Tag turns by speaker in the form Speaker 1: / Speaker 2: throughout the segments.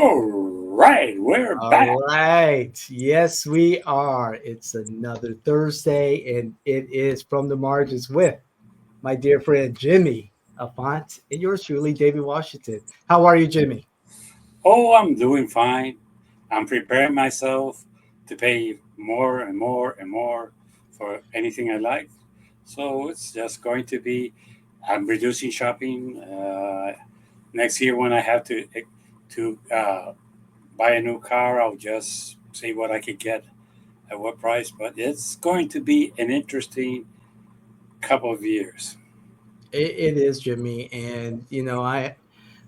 Speaker 1: All right, we're back.
Speaker 2: All right. Yes, we are. It's another Thursday, and it is From the Margins with my dear friend Jimmy Avant and yours truly, David Washington. How are you, Jimmy?
Speaker 1: Oh, I'm doing fine. I'm preparing myself to pay more and more and more for anything I like. So it's just going to be, I'm reducing shopping. Next year, when I have to buy a new car, I'll just see what I could get at what price. But it's going to be an interesting couple of years.
Speaker 2: It is, Jimmy. And,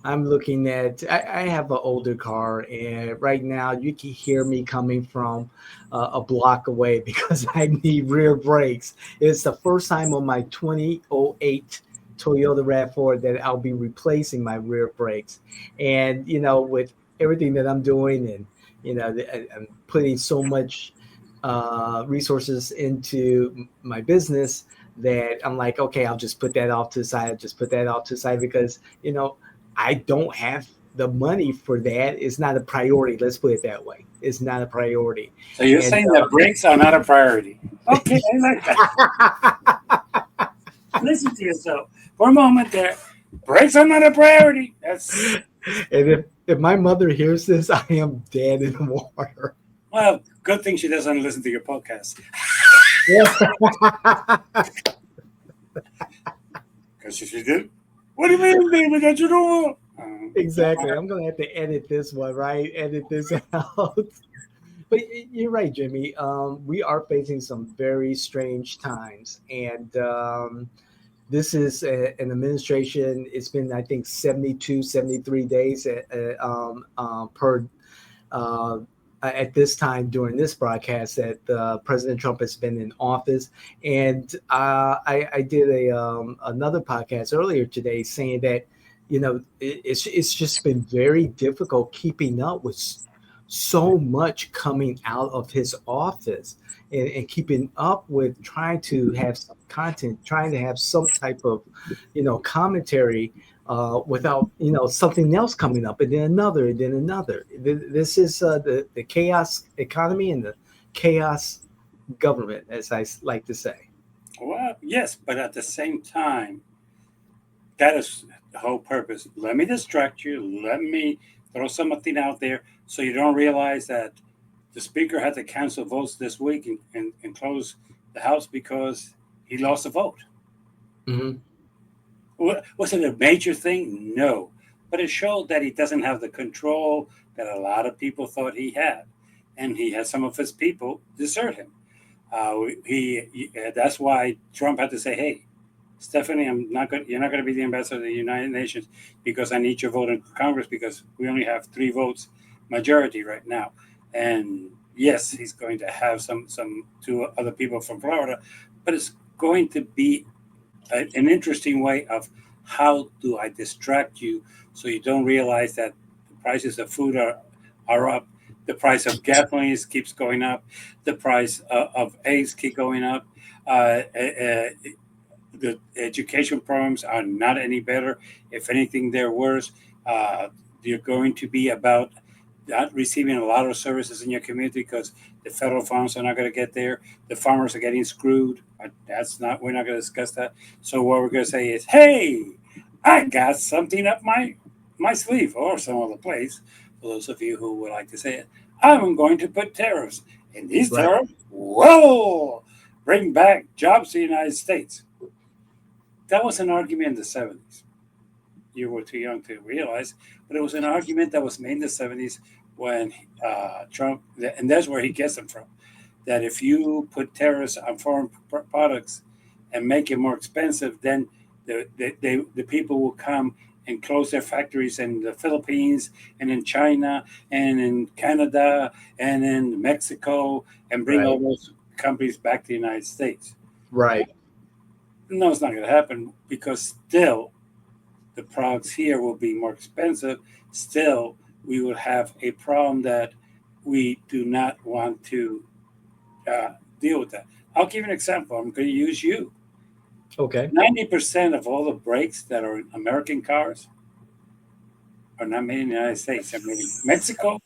Speaker 2: I'm looking at, I have an older car, and right now you can hear me coming from a block away because I need rear brakes. It's the first time on my 2008 Toyota RAV4 that I'll be replacing my rear brakes. And, with everything that I'm doing and, I'm putting so much resources into my business that I'm like, okay, I'll just put that off to the side. I'll just put that off to the side because, I don't have the money for that. It's not a priority. Let's put it that way. It's not a priority.
Speaker 1: So you're
Speaker 2: And
Speaker 1: saying that brakes are not a priority. Okay, I like that. Listen to yourself for a moment there. Brakes are not a priority. That's
Speaker 2: and if my mother hears this, I am dead in the water.
Speaker 1: well, good thing she doesn't listen to your podcast. Because if she did, what do you mean, David? That you know?
Speaker 2: Exactly. I'm gonna have to edit this one, right? Edit this out. But you're right, Jimmy. We are facing some very strange times, and this is an administration. It's been, I think, 72, 73 days per uh, at this time during this broadcast that President Trump has been in office. And I did another podcast earlier today saying that, it's just been very difficult keeping up with so much coming out of his office and keeping up with trying to have some content, trying to have some type of, commentary without something else coming up, and then another, and then another. This is the chaos economy and the chaos government, as like to say.
Speaker 1: Well, yes, but at the same time, that is the whole purpose. Let me distract you. Let me throw something out there so you don't realize that the speaker had to cancel votes this week and close the House because he lost a vote.
Speaker 2: Hmm.
Speaker 1: Was it a major thing? No. But it showed that he doesn't have the control that a lot of people thought he had. And he had some of his people desert him. That's why Trump had to say, "Hey, Stephanie, I'm not going. You're not going to be the ambassador to the United Nations because I need your vote in Congress because we only have 3 votes majority right now." And yes, he's going to have some 2 other people from Florida, but it's going to be an interesting way of how do I distract you so you don't realize that the prices of food are up, the price of gasoline keeps going up, the price of eggs keep going up. The education programs are not any better. If anything, they're worse. Uh, you're going to be about not receiving a lot of services in your community because the federal funds are not going to get there. The farmers are getting screwed. That's not. We're not going to discuss that. So what we're going to say is, hey, I got something up my sleeve or some other place. For those of you who would like to say it, I'm going to put tariffs, and these
Speaker 2: Right.
Speaker 1: tariffs will bring back jobs to the United States. That was an argument in the 70s. You were too young to realize, but it was an argument that was made in the 70s when Trump, and that's where he gets them from, that if you put tariffs on foreign products and make it more expensive, then the people will come and close their factories in the Philippines and in China and in Canada and in Mexico and bring all
Speaker 2: Right.
Speaker 1: those companies back to the United States.
Speaker 2: Right.
Speaker 1: No, it's not going to happen because still the products here will be more expensive. Still, we will have a problem that we do not want to deal with that. I'll give you an example. I'm going to use you.
Speaker 2: Okay.
Speaker 1: 90% of all the brakes that are in American cars are not made in the United States. They're made in Mexico,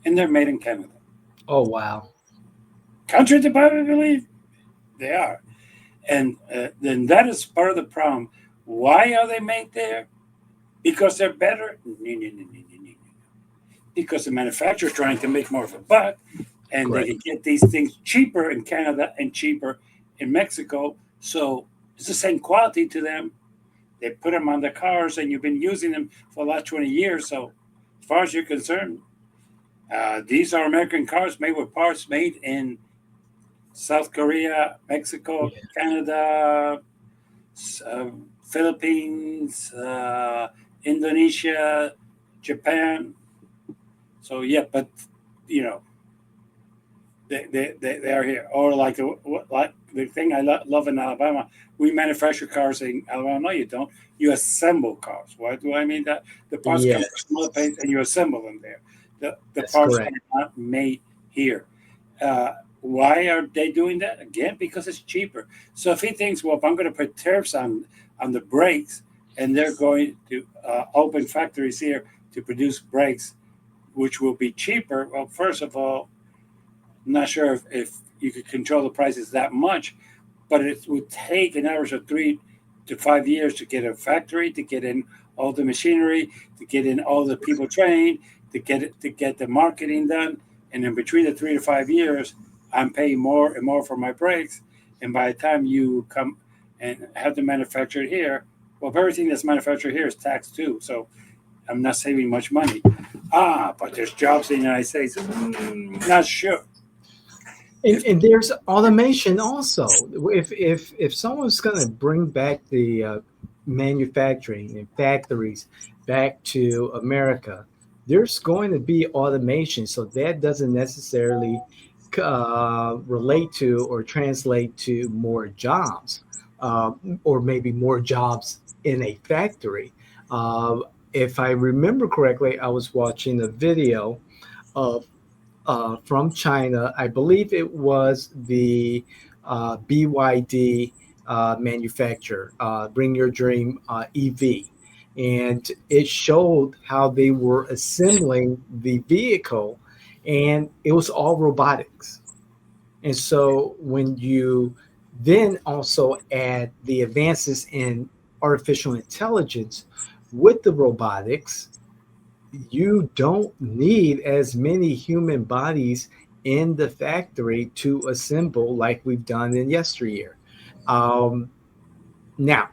Speaker 1: and they're made in Canada.
Speaker 2: Oh wow.
Speaker 1: Contrary to popular belief, they are. And then that is part of the problem. Why are they made there? Because they're better? No, no, no, no, no, no, no. Because the manufacturer is trying to make more of a buck, and they
Speaker 2: Correct.
Speaker 1: can get these things cheaper in Canada and cheaper in Mexico. So it's the same quality to them. They put them on the cars, and you've been using them for the last 20 years. So, as far as you're concerned, these are American cars made with parts made in South Korea, Mexico,
Speaker 2: Yeah.
Speaker 1: Canada, uh, Philippines, Indonesia, Japan. So yeah, but you know they are here. Or like the thing I love in Alabama, we manufacture cars in Alabama. No, you don't. You assemble cars. Why do I mean that? The parts come
Speaker 2: Yes,
Speaker 1: from other places and you assemble them there. The
Speaker 2: that's
Speaker 1: parts
Speaker 2: correct.
Speaker 1: are not made here. Uh, why are they doing that? Again, because it's cheaper. So if he thinks, well, if I'm going to put tariffs on the brakes, and they're going to open factories here to produce brakes, which will be cheaper. Well, first of all, I'm not sure if you could control the prices that much, but it would take an average of 3 to 5 years to get a factory, to get in all the machinery, to get in all the people trained, to get the marketing done, and in between the 3 to 5 years, I'm paying more and more for my brakes, and by the time you come and have them manufactured here, well, everything that's manufactured here is taxed too, so I'm not saving much money. But there's jobs in the United States. Not sure. If
Speaker 2: And there's automation also. If someone's going to bring back the manufacturing and factories back to America, there's going to be automation. So that doesn't necessarily relate to or translate to more jobs, or maybe more jobs in a factory. Uh, if I remember correctly, I was watching a video of from China. I believe it was the BYD manufacturer, Bring Your Dream EV. And it showed how they were assembling the vehicle, and it was all robotics. And so when you then also add the advances in artificial intelligence with the robotics, you don't need as many human bodies in the factory to assemble like we've done in yesteryear. Um, Now,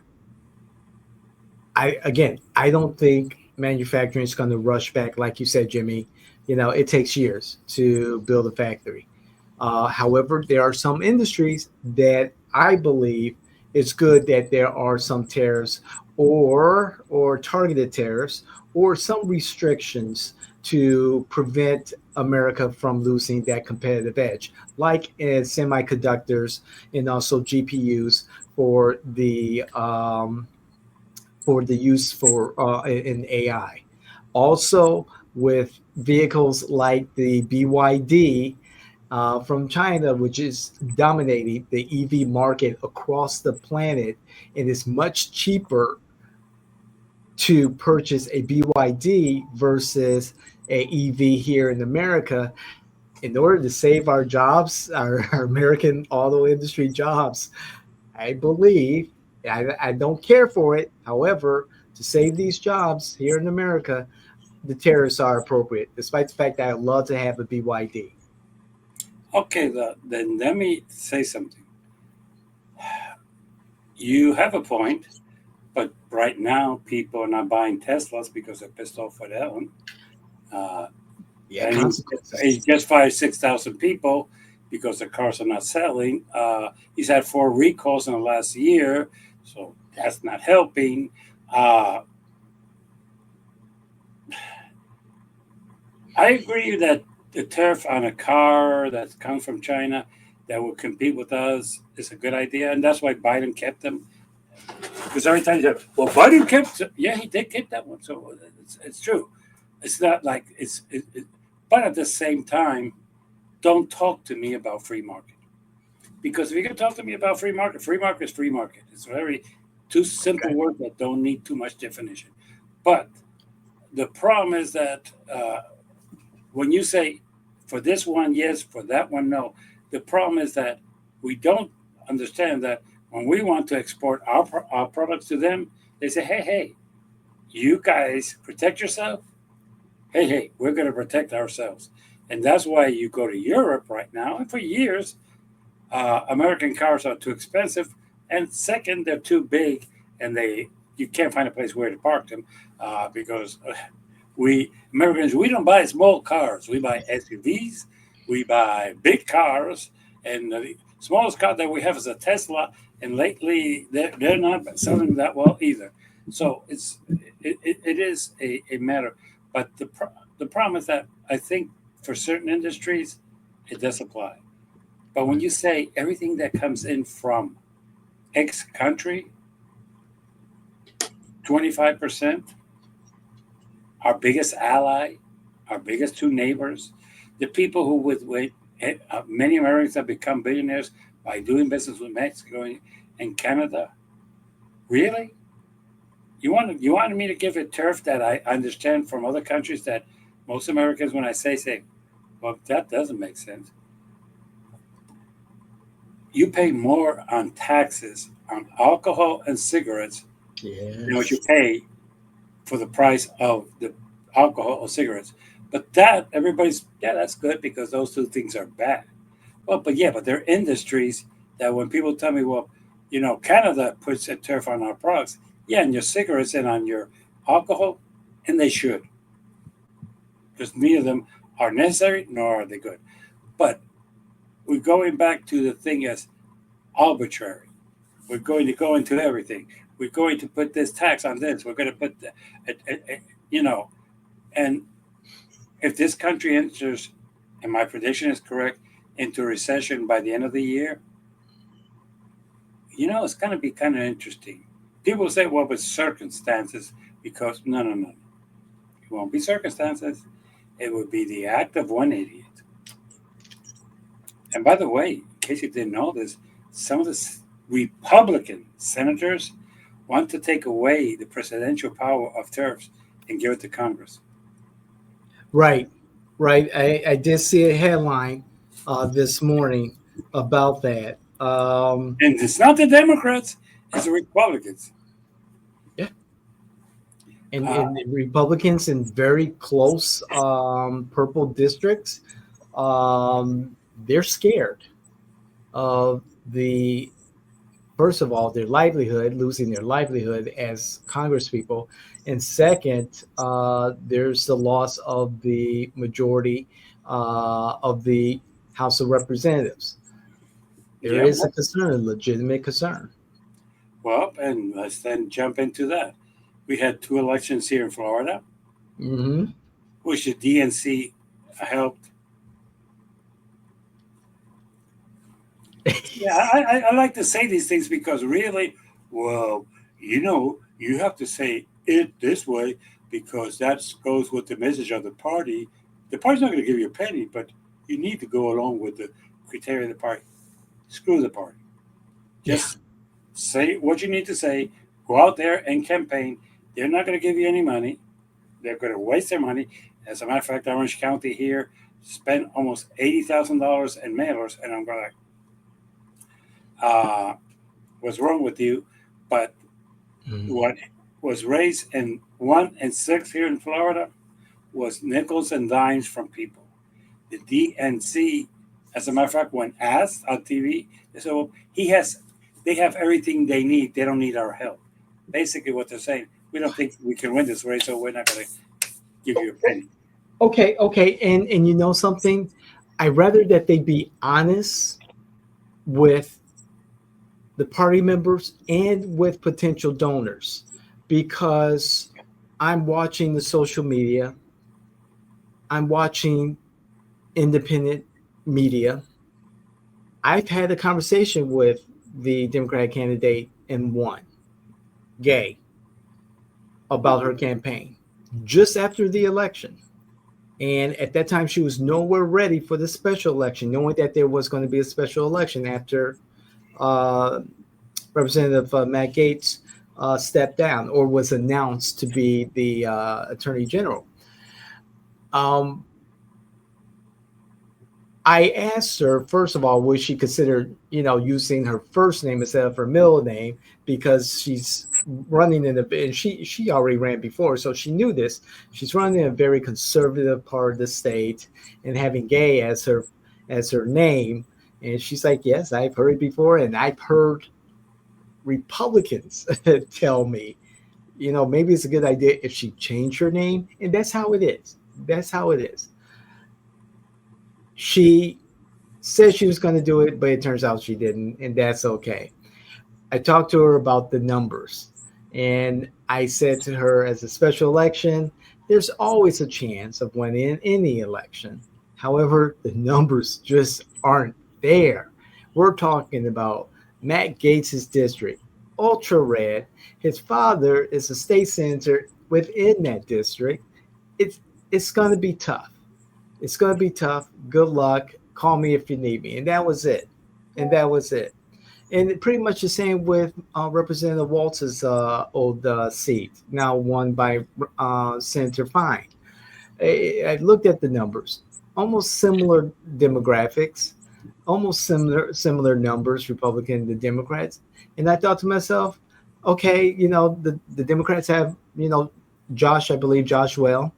Speaker 2: I don't think manufacturing is going to rush back, like you said, Jimmy. You know, it takes years to build a factory. However, there are some industries that I believe it's good that there are some tariffs or targeted tariffs or some restrictions to prevent America from losing that competitive edge, like semiconductors and also GPUs for the use for in AI. Also, with vehicles like the BYD from China, which is dominating the EV market across the planet, it is much cheaper to purchase a BYD versus a EV here in America. In order to save our jobs, our American auto industry jobs, I believe, I don't care for it. However, to save these jobs here in America, the tariffs are appropriate, despite the fact that I'd love to have a BYD.
Speaker 1: okay, then let me say something. You have a point, but right now people are not buying Teslas because they're pissed off with that one. Uh,
Speaker 2: Yeah,
Speaker 1: and he
Speaker 2: consequences.
Speaker 1: just fired 6,000 people because the cars are not selling. He's had 4 recalls in the last year, so that's not helping. Uh, I agree that the tariff on a car that comes from China that will compete with us is a good idea, and that's why Biden kept them. Because every time you say, "Well, Biden kept," yeah, he did keep that one, so it's true. It's not like but at the same time, don't talk to me about free market. Because if you're going to talk to me about free market is free market. It's very two simple
Speaker 2: Okay.
Speaker 1: words that don't need too much definition. But the problem is that when you say for this one yes, for that one no, the problem is that we don't understand that when we want to export our products to them, they say, hey, you guys protect yourself. Hey, we're going to protect ourselves. And that's why you go to Europe right now. And for years, American cars are too expensive. And second, they're too big and you can't find a place where to park them because we Americans, we don't buy small cars. We buy SUVs, we buy big cars. And the smallest car that we have is a Tesla. And lately, they're not selling that well either. So it is a matter. But the problem is that I think for certain industries, it does apply. But when you say everything that comes in from X country, 25%, our biggest ally, our biggest two neighbors, the people who many Americans have become billionaires by doing business with Mexico and Canada. Really? You wanted me to give a turf that I understand from other countries that most Americans, when I say, well, that doesn't make sense. You pay more on taxes on alcohol and cigarettes than what you
Speaker 2: Yes.
Speaker 1: pay for the price of the alcohol or cigarettes. But that everybody's that's good because those two things are bad. Well, but there are industries that when people tell me, well, Canada puts a tariff on our products, yeah, on your cigarettes and on your alcohol, and they should, because neither of them are necessary nor are they good. But we're going back to the thing as arbitrary. We're going to go into everything. We're going to put this tax on this. We're going to put, you know, and if this country enters, and my prediction is correct, into recession by the end of the year, it's going to be kind of interesting. People say, well, but circumstances, because no. It won't be circumstances. It would be the act of one idiot. And by the way, in case you didn't know this, some of the Republican senators want to take away the presidential power of tariffs and give it to Congress.
Speaker 2: Right, right. I did see a headline this morning about that.
Speaker 1: And it's not the Democrats, it's the Republicans.
Speaker 2: Yeah,
Speaker 1: Uh,
Speaker 2: and the Republicans in very close purple districts, they're scared of the first of all their livelihood, losing their livelihood as Congresspeople, and second, there's the loss of the majority of the House of Representatives. There
Speaker 1: yeah,
Speaker 2: is a concern, a legitimate concern.
Speaker 1: and let's then jump into that. We had two elections here in Florida,
Speaker 2: Hmm.
Speaker 1: which the DNC helped. Yeah, I like to say these things because really, well, you have to say it this way because that goes with the message of the party. The party's not going to give you a penny, but you need to go along with the criteria of the party. Screw the party.
Speaker 2: Yeah,
Speaker 1: Just say what you need to say. Go out there and campaign. They're not going to give you any money. They're going to waste their money. As a matter of fact, Orange County here spent almost $80,000 in mailers, and I'm going to what's wrong with you? But
Speaker 2: mhm.
Speaker 1: what was raised in 1 and 6 here in Florida was nickels and dimes from people. The DNC, as a matter of fact, when asked on TV, they said, "Well, they have everything they need. They don't need our help." Basically, what they're saying, we don't think we can win this race, so we're not going to give you a penny.
Speaker 2: Okay, and you know something? I rather that they be honest with the party members and with potential donors, because I'm watching the social media, I'm watching independent media. I've had a conversation with the Democratic candidate and one gay about her campaign just after the election. And at that time, she was nowhere ready for the special election, knowing that there was going to be a special election after uh, Representative Matt Gaetz, stepped down or was announced to be the attorney general. Um, I asked her first of all, would she consider, using her first name instead of her middle name because she's running in a, and she already ran before, so she knew this. She's running in a very conservative part of the state and having gay as her name, and she's like, yes, I've heard it before, and I've heard Republicans tell me, maybe it's a good idea if she changed her name, and that's how it is. That's how it is. She said she was going to do it, but it turns out she didn't, and that's okay. I talked to her about the numbers, and I said to her, as a special election, there's always a chance of winning any election. However, the numbers just aren't there. We're talking about Matt Gaetz's district, ultra red. His father is a state senator within that district. It's it's going to be tough. It's going to be tough. Good luck. Call me if you need me. And that was it. And that was it. And pretty much the same with Representative Waltz's old seat, now won by Senator Fine. I looked at the numbers, almost similar demographics, almost similar numbers, Republican to Democrats. And I thought to myself, okay, the Democrats have, Josh, I believe Josh Well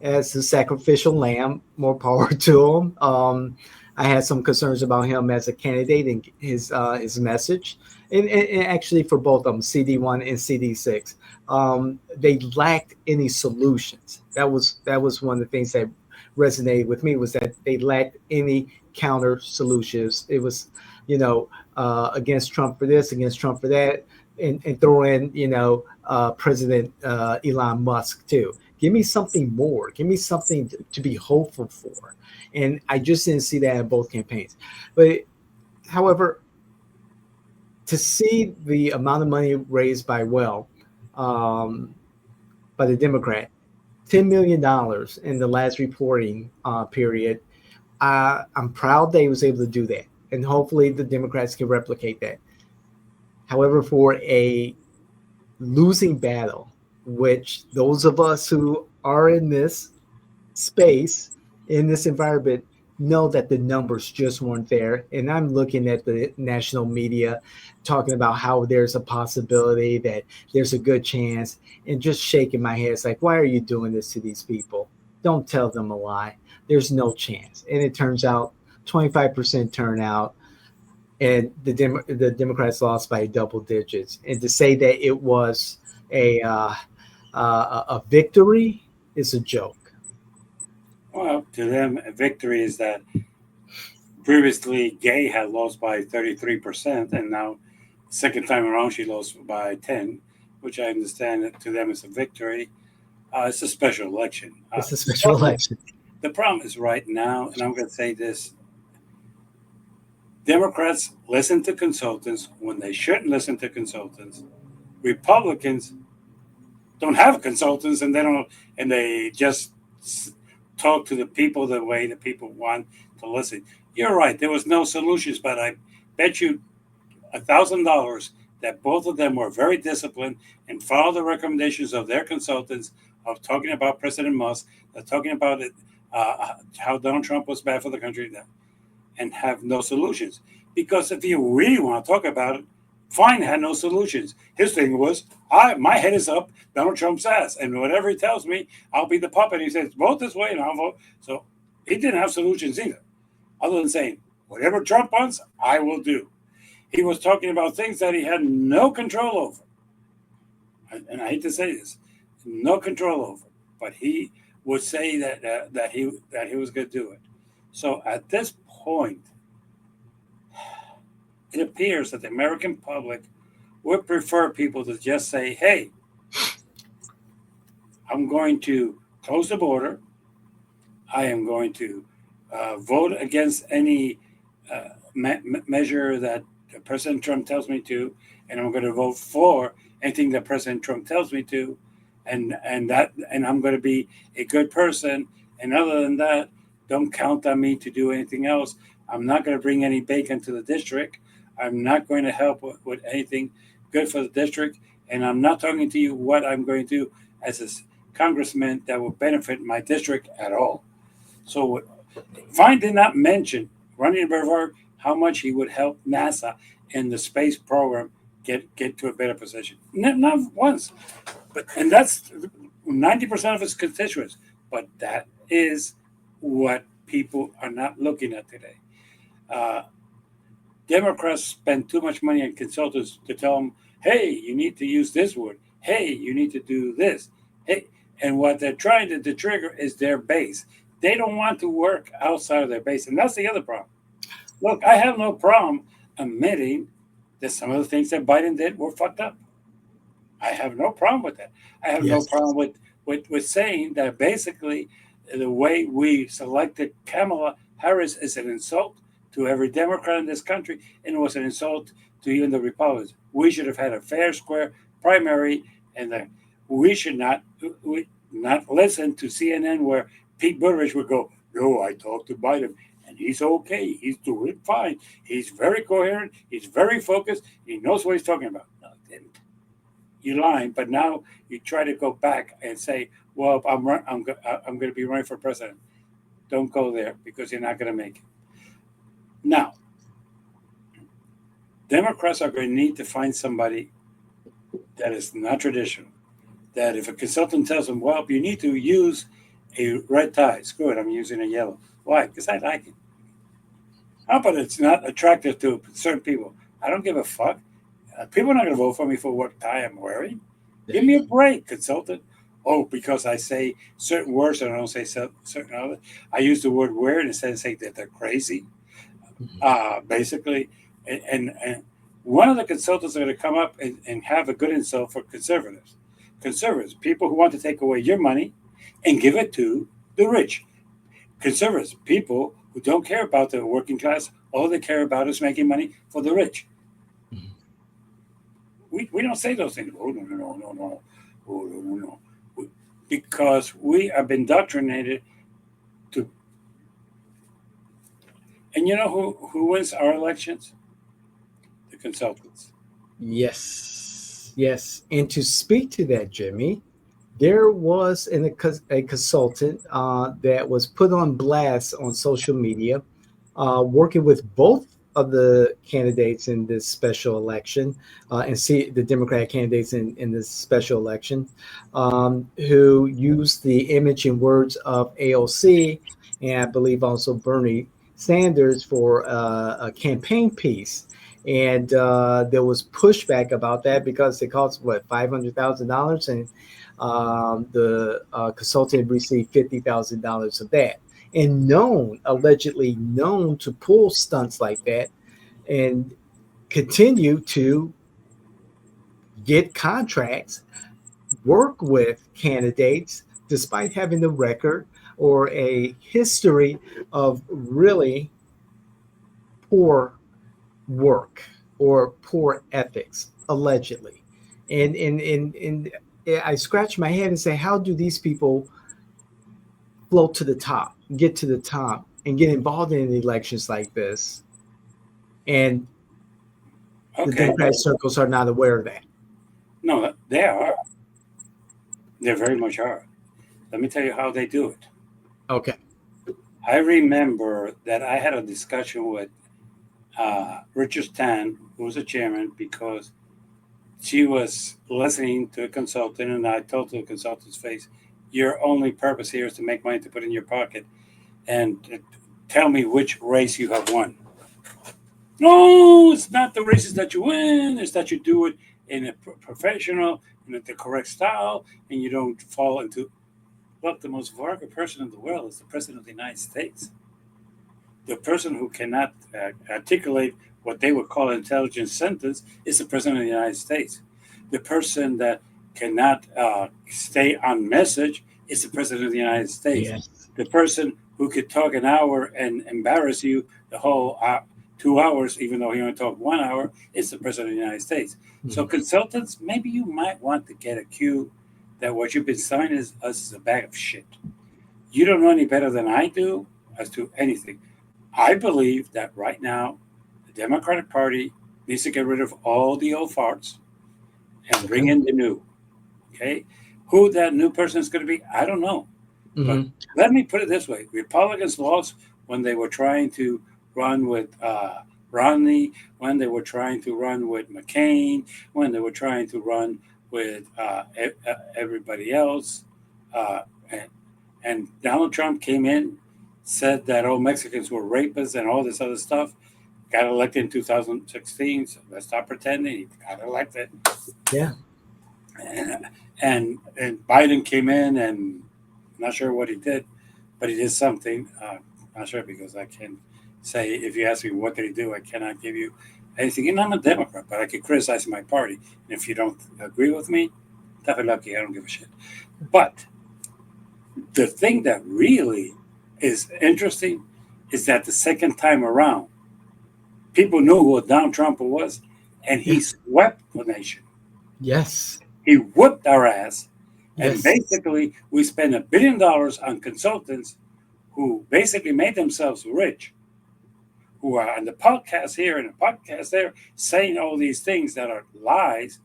Speaker 2: as the sacrificial lamb. More power to him. I had some concerns about him as a candidate and his message, and actually for both of them, CD1 and CD6, they lacked any solutions. That was one of the things that resonated with me, was that they lacked any counter solutions. It was, against Trump for this, against Trump for that, and throw in, President Elon Musk too. Give me something more. Give me something to be hopeful for. And I just didn't see that in both campaigns. But however, to see the amount of money raised by um, by the Democrat, $10 million in the last reporting period, I'm proud they was able to do that, and hopefully the Democrats can replicate that. However, for a losing battle, which those of us who are in this space, in this environment, know that the numbers just weren't there. And I'm looking at the national media talking about how there's a possibility, that there's a good chance, and just shaking my head. It's like, why are you doing this to these people? Don't tell them a lie. There's no chance. And it turns out 25% turnout, and the Democrats lost by double digits. And to say that it was a a victory is a joke.
Speaker 1: Well, to them, a victory is that previously Gay had lost by 33%, and now second time around she lost by 10, which I understand that to them is a victory. It's a special election.
Speaker 2: It's a special election.
Speaker 1: The problem is right now, and I'm going to say this: Democrats listen to consultants when they shouldn't listen to consultants. Republicans don't have consultants, and they just talk to the people the way the people want to listen. You're right. There was no solutions, but I bet you $1,000 that both of them were very disciplined and followed the recommendations of their consultants of talking about President Musk, talking about it, how Donald Trump was bad for the country, and have no solutions. Because if you really want to talk about it, Fine had no solutions. His thing was, my head is up Donald Trump's ass, and whatever he tells me, I'll be the puppet. He says, vote this way, and I'll vote. So he didn't have solutions either, other than saying, whatever Trump wants, I will do. He was talking about things that he had no control over. And I hate to say this, no control over. But he would say that he was going to do it. So at this point, it appears that the American public would prefer people to just say, hey, I'm going to close the border. I am going to vote against any measure that President Trump tells me to, and I'm going to vote for anything that President Trump tells me to, and I'm going to be a good person. And other than that, don't count on me to do anything else. I'm not going to bring any bacon to the district. I'm not going to help with anything good for the district. And I'm not talking to you what I'm going to do as a congressman that will benefit my district at all. So Vine did not mention running Brevard how much he would help NASA in the space program get to a better position. Not once, but and that's 90% of his constituents. But that is what people are not looking at today. Uh, Democrats spend too much money on consultants to tell them, "Hey, you need to use this word. Hey, you need to do this. Hey," and what they're trying to trigger is their base. They don't want to work outside of their base, and that's the other problem. Look, I have no problem admitting that some of the things that Biden did were fucked up. I have no problem with that. I have no
Speaker 2: Yes.
Speaker 1: problem with saying that basically the way we selected Kamala Harris is an insult to every Democrat in this country, and it was an insult to even the Republicans. We should have had a fair, square primary, and we should not listen to CNN where Pete Buttigieg would go, "No, I talked to Biden, and he's okay. He's doing fine. He's very coherent. He's very focused. He knows what he's talking about." No, he didn't. You lying, but now you try to go back and say, "Well, I'm going to be running for president." Don't go there because you're not going to make it. Now, Democrats are going to need to find somebody that is not traditional. That if a consultant tells them, "Well, you need to use a red tie," screw it, I'm using a yellow. Why? Because I like it. How about it's not attractive to certain people? I don't give a fuck. People are not going to vote for me for what tie I'm wearing. Give me a break, consultant. Oh, because I say certain words and I don't say certain others. I use the word weird instead of saying that they're crazy. Basically, and one of the consultants are going to come up and have a good insult for conservatives. Conservatives, people who want to take away your money and give it to the rich. Conservatives, people who don't care about the working class. All they care about is making money for the rich. We don't say those things. Oh, no, no, no, no, no. Oh, no, no, no. Because we have been indoctrinated to. And you know who wins our elections? The consultants.
Speaker 2: Yes, yes. And to speak to that, Jimmy, there was a consultant that was put on blast on social media, working with both of the candidates in this special election, and see the Democratic candidates in this special election, who used the image and words of AOC and I believe also Bernie Sanders for a campaign piece. And there was pushback about that because it cost what $500,000, and the consultant received $50,000 of that, and allegedly known to pull stunts like that and continue to get contracts, work with candidates despite having the record or a history of really poor work or poor ethics, allegedly. And I scratch my head and say, how do these people float to the top, get to the top, and get involved in elections like this? And the
Speaker 1: Okay.
Speaker 2: Democratic circles are not aware of that.
Speaker 1: No, they are. They very much are. Let me tell you how they do it.
Speaker 2: Okay.
Speaker 1: I remember that I had a discussion with Richard Tan, who was a chairman, because she was listening to a consultant, and I told the consultant's face, "Your only purpose here is to make money to put in your pocket, and tell me which race you have won." No, it's not the races that you win. It's that you do it in a professional, in the correct style, and you don't fall into. Look, the most vulgar person in the world is the president of the United States. The person who cannot articulate what they would call an intelligent sentence is the president of the United States. The person that cannot stay on message is the president of the United States.
Speaker 2: Yes.
Speaker 1: The person who could talk an hour and embarrass you the whole 2 hours, even though he only talked 1 hour, is the president of the United States. So,
Speaker 2: Mhm.
Speaker 1: consultants, maybe you might want to get a cue that what you've been selling us is a bag of shit. You don't know any better than I do as to anything. I believe that right now, the Democratic Party needs to get rid of all the old farts and bring
Speaker 2: Okay.
Speaker 1: in the new. Okay, who that new person is going to be, I don't know. But
Speaker 2: Hmm.
Speaker 1: let me put it this way: Republicans lost when they were trying to run with Romney, when they were trying to run with McCain, when they were trying to run with everybody else. Uh, and, and Donald Trump came in, said that all Mexicans were rapists and all this other stuff. Got elected in 2016. So let's stop pretending he got elected.
Speaker 2: Yeah.
Speaker 1: And, and Biden came in, and I'm not sure what he did, but he did something. Not sure because I can say, if you ask me what did he do, I cannot give you anything. And I'm a Democrat, but I can criticize my party. And if you don't agree with me, tough and lucky. I don't give a shit. But the thing that really is interesting is that the second time around, people knew who Donald Trump was, and
Speaker 2: Yeah.
Speaker 1: he swept the nation.
Speaker 2: Yes.
Speaker 1: He whooped our ass, and
Speaker 2: Yes.
Speaker 1: basically we spent $1 billion on consultants who basically made themselves rich, who are on the podcast here and the podcast there, saying all these things that are lies,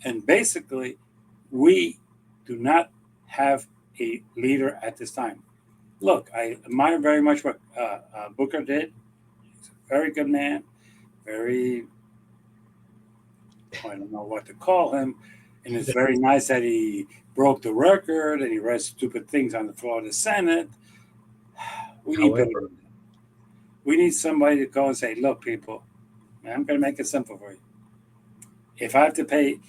Speaker 1: and basically we do not have a leader at this time. Look, I admire very much what Booker did. He's a very good man, very, I don't know what to call him. And it's very nice that he broke the record and he read stupid things on the floor of the Senate. We need better.
Speaker 2: However,
Speaker 1: We need somebody to go and say, look, people, I'm going to make it simple for you. If I have to pay,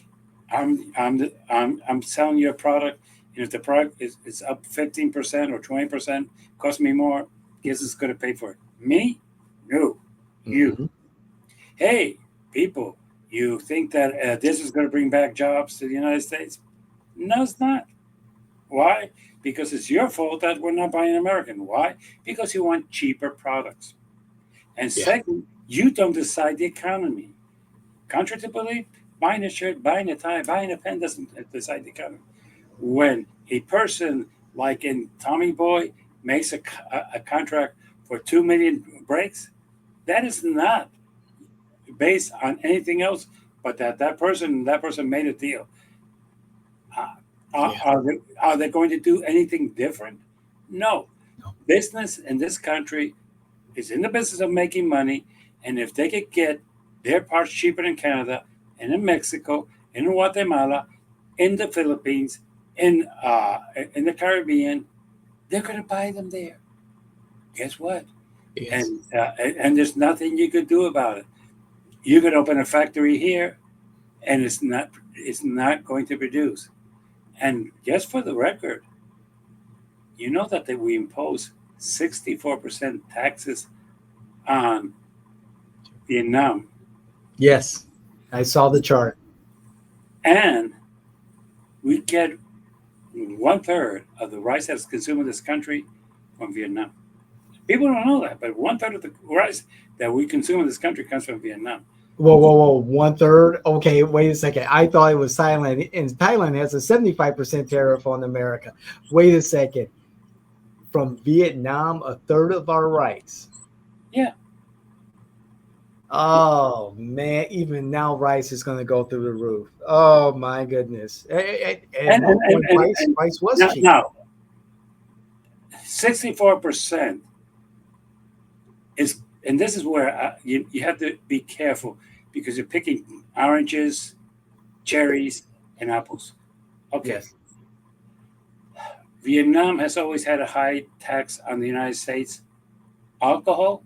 Speaker 1: I'm selling you a product, and if the product is up 15% or 20%, cost me more, guess it's going to pay for it. Me? No. You.
Speaker 2: hmm,
Speaker 1: Hey, people, you think that this is going to bring back jobs to the United States? No, it's not. Why? Because it's your fault that we're not buying American. Why? Because you want cheaper products. And
Speaker 2: yeah,
Speaker 1: second, you don't decide the economy. Contrary to belief, buying a shirt, buying a tie, buying a pen doesn't decide the economy. When a person like in Tommy Boy makes a contract for 2 million breaks, that is not based on anything else but that person made a deal. Uh,
Speaker 2: yeah.
Speaker 1: are they going to do anything different? No.
Speaker 2: No.
Speaker 1: Business in this country is in the business of making money, and if they could get their parts cheaper in Canada and in Mexico, in Guatemala, in the Philippines, in the Caribbean, they're going to buy them there. Guess what?
Speaker 2: Yes.
Speaker 1: And there's nothing you could do about it. You could open a factory here, and it's not going to produce. And just for the record, you know that we impose 64% taxes on Vietnam,
Speaker 2: Yes. I saw the chart.
Speaker 1: and we get 1/3 of the rice that's consumed in this country from Vietnam. People don't know that, but 1/3 of the rice that we consume in this country comes from Vietnam.
Speaker 2: Whoa, whoa, whoa. One third. Okay, wait a second. I thought it was Thailand. And Thailand has a 75% tariff on America. Wait a second. From Vietnam, a third of our rights.
Speaker 1: Yeah,
Speaker 2: Oh man, even now rice is going to go through the roof. Oh my goodness. At
Speaker 1: and
Speaker 2: one
Speaker 1: and and,
Speaker 2: point,
Speaker 1: and,
Speaker 2: rice
Speaker 1: and
Speaker 2: rice was
Speaker 1: now,
Speaker 2: cheap.
Speaker 1: now 64% is, and this is where you have to be careful because you're picking oranges, cherries, and apples. Okay,
Speaker 2: Yes.
Speaker 1: Vietnam has always had a high tax on the United States alcohol,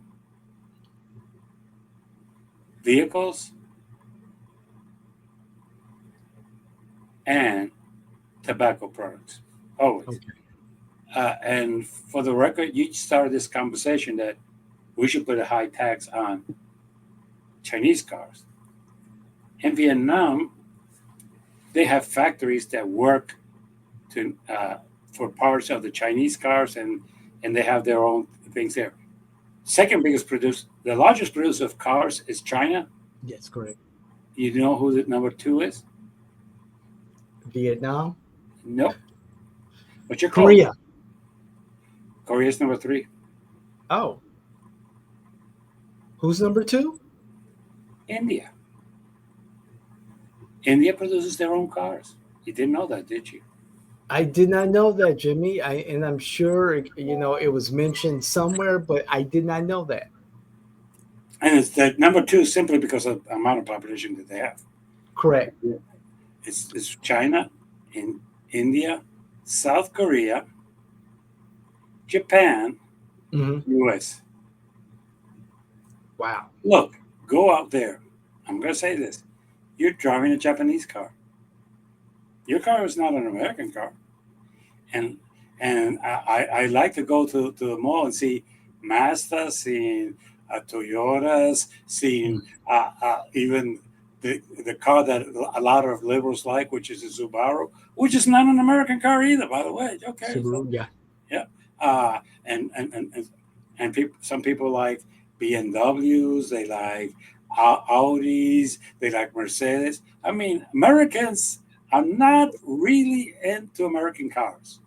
Speaker 1: vehicles, and tobacco products. Always.
Speaker 2: Okay.
Speaker 1: And for the record, you started this conversation that we should put a high tax on Chinese cars. In Vietnam, they have factories that work to for parts of the Chinese cars, and they have their own things there. Second biggest producer, the largest producer of cars is China.
Speaker 2: Yes, correct.
Speaker 1: You know who the number two is?
Speaker 2: Vietnam,
Speaker 1: Nope. But you're close.
Speaker 2: Korea.
Speaker 1: Korea is number three.
Speaker 2: Oh, who's number two?
Speaker 1: India. India produces their own cars. You didn't know that, did you?
Speaker 2: I did not know that, Jimmy. And I'm sure it was mentioned somewhere, but I did not know that.
Speaker 1: And it's the number two simply because of the amount of population that they have.
Speaker 2: Correct.
Speaker 1: It's China, in India, South Korea, Japan,
Speaker 2: Hmm.
Speaker 1: U.S.
Speaker 2: Wow.
Speaker 1: Look, go out there. I'm going to say this. You're driving a Japanese car. Your car is not an American car. And I like to go to the mall and see Mazda, seeing Toyotas, seeing even the car that a lot of liberals like, which is a Subaru, which is not an American car either, by the way. Okay, so
Speaker 2: Subaru, yeah.
Speaker 1: yeah, uh, and and and and, and people, some people like BMWs, they like Audis, they like Mercedes. I mean, Americans are not really into American cars.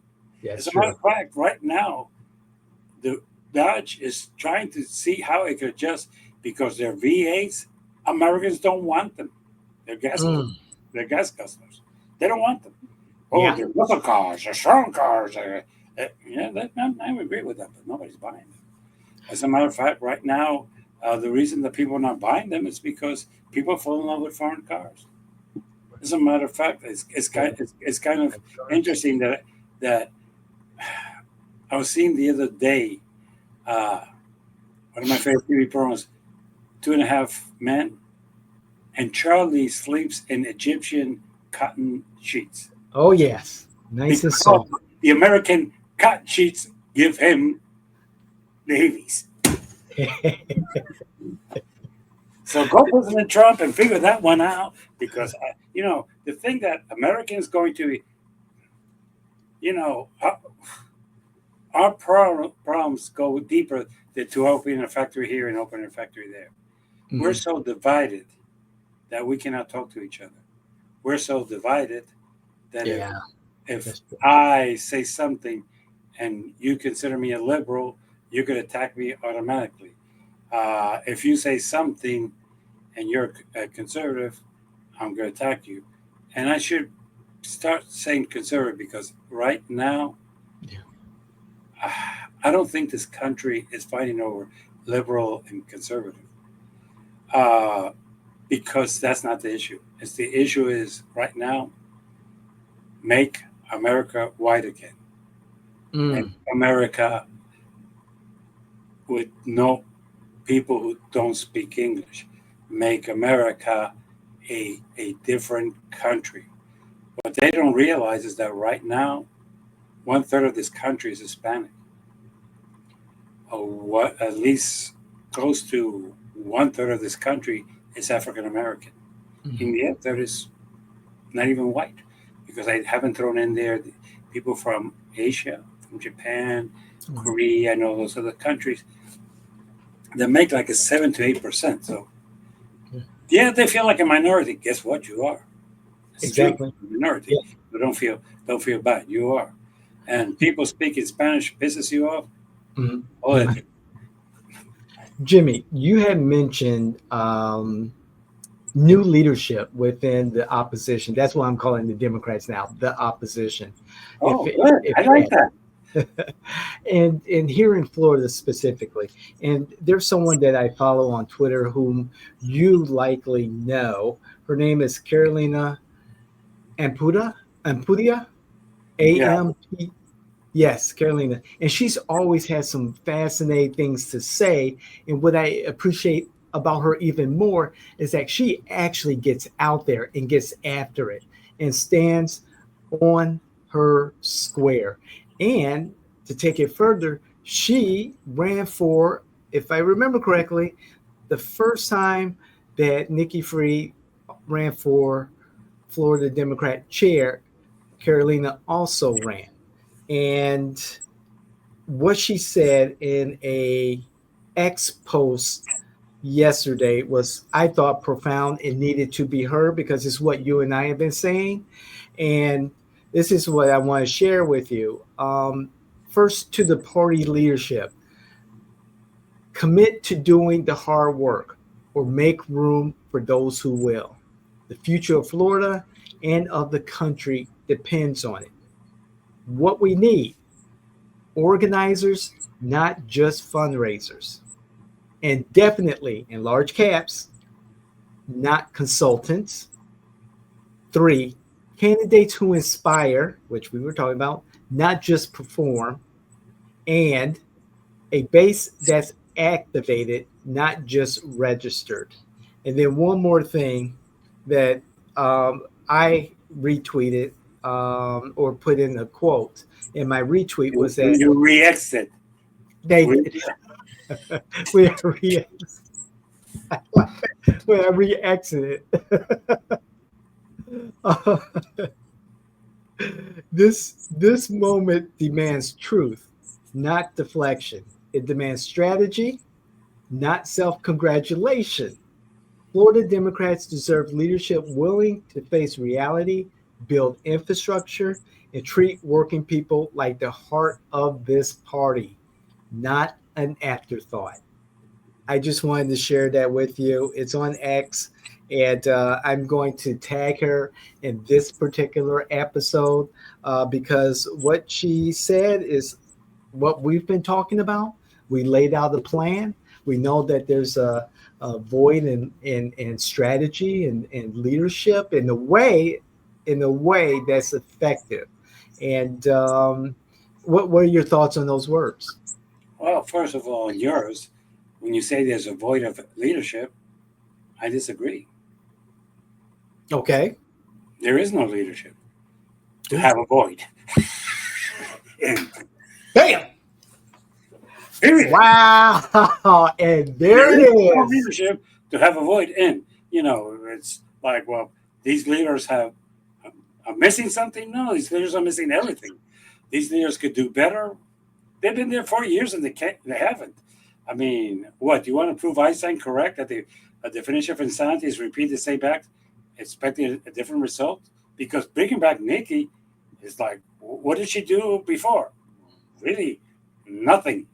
Speaker 2: That's
Speaker 1: As a matter
Speaker 2: true.
Speaker 1: of fact, right now, the Dodge is trying to see how it could adjust because their V8s, Americans don't want them. They're gas,
Speaker 2: Mm,
Speaker 1: they're gas customers. They don't want them. Oh,
Speaker 2: yeah.
Speaker 1: they're muscle cars, they're strong cars. Yeah, I agree with that, but nobody's buying them. As a matter of fact, right now, the reason that people are not buying them is because people fall in love with foreign cars. As a matter of fact, it's kind of interesting that I was seeing the other day uh, one of my favorite TV programs, Two and a Half Men, and Charlie sleeps in Egyptian cotton sheets
Speaker 2: Oh, yes. Nice and
Speaker 1: because
Speaker 2: soft.
Speaker 1: the American cotton sheets give him the heavies. So go President Trump and figure that one out because the thing that Americans going to you know our problems go deeper than to opening a factory here and opening a factory there. We're
Speaker 2: Mhm.
Speaker 1: so divided that we cannot talk to each other. We're so divided that
Speaker 2: Yeah,
Speaker 1: if
Speaker 2: that's true.
Speaker 1: I say something and you consider me a liberal, you could attack me automatically. If you say something and you're a conservative, I'm going to attack you. And I should start saying conservative because right now,
Speaker 2: Yeah.
Speaker 1: uh, I don't think this country is fighting over liberal and conservative uh, because that's not the issue. It's the issue is right now, make America white again. Make
Speaker 2: Mm,
Speaker 1: America with no people who don't speak English. Make America a different country. What they don't realize is that right now, one third of this country is Hispanic. What at least close to one third of this country is African American.
Speaker 2: mhm,
Speaker 1: India, that is not even white, because I haven't thrown in there the people from Asia, from Japan,
Speaker 2: mhm.
Speaker 1: Korea, and all those other countries that make like a 7 to 8%. So
Speaker 2: Yeah.
Speaker 1: yeah, they feel like a minority. Guess what? You are. It's true,
Speaker 2: Exactly.
Speaker 1: a minority.
Speaker 2: Yeah.
Speaker 1: But don't feel bad. You are. And people speaking Spanish pisses you off.
Speaker 2: Mhm.
Speaker 1: Oh, it,
Speaker 2: Jimmy, you had mentioned new leadership within the opposition. That's what I'm calling the Democrats now, the opposition. If
Speaker 1: oh, good.
Speaker 2: if
Speaker 1: I like that.
Speaker 2: and here in Florida specifically, and there's someone that I follow on Twitter whom you likely know. Her name is Carolina Ampudia,
Speaker 1: Yeah.
Speaker 2: AMP. Yes, Carolina. And she's always had some fascinating things to say. And what I appreciate about her even more is that she actually gets out there and gets after it and stands on her square. And to take it further, she ran for, if I remember correctly, the first time that Nikki Fried ran for Florida Democrat chair, Carolina also ran. And what she said in a X post yesterday was, I thought, profound and needed to be heard because it's what you and I have been saying. And this is what I want to share with you. First, to the party leadership, commit to doing the hard work or make room for those who will. The future of Florida and of the country depends on it. What we need, organizers, not just fundraisers. And definitely in large caps, not consultants. Three, candidates who inspire, which we were talking about, not just perform. And a base that's activated, not just registered. And then one more thing that I retweeted or put in a quote, and my retweet was that
Speaker 1: You re-exit.
Speaker 2: they
Speaker 1: We,
Speaker 2: we are re when I re-exited. Uh, this moment demands truth, not deflection. It demands strategy, not self-congratulation. Florida Democrats deserve leadership willing to face reality, build infrastructure, and treat working people like the heart of this party, not an afterthought. I just wanted to share that with you. It's on X, and I'm going to tag her in this particular episode because what she said is what we've been talking about. We laid out a plan. We know that there's a void in strategy and leadership in a way that's effective. And what are your thoughts on those words?
Speaker 1: well, first of all, yours, when you say there's a void of leadership, I disagree.
Speaker 2: Okay.
Speaker 1: There is no leadership to
Speaker 2: Ooh.
Speaker 1: have a void. And
Speaker 2: Bam!
Speaker 1: period.
Speaker 2: Wow. And there
Speaker 1: There
Speaker 2: it
Speaker 1: is no
Speaker 2: is.
Speaker 1: leadership to have a void. And it's like, well, these leaders are missing something. No, these leaders are missing everything. These leaders could do better. They've been there 4 years and they haven't. I mean, what do you want to prove Einstein correct that the definition of insanity is repeat the same act, expecting a different result? Because bringing back Nikki is like, what did she do before? Really, nothing.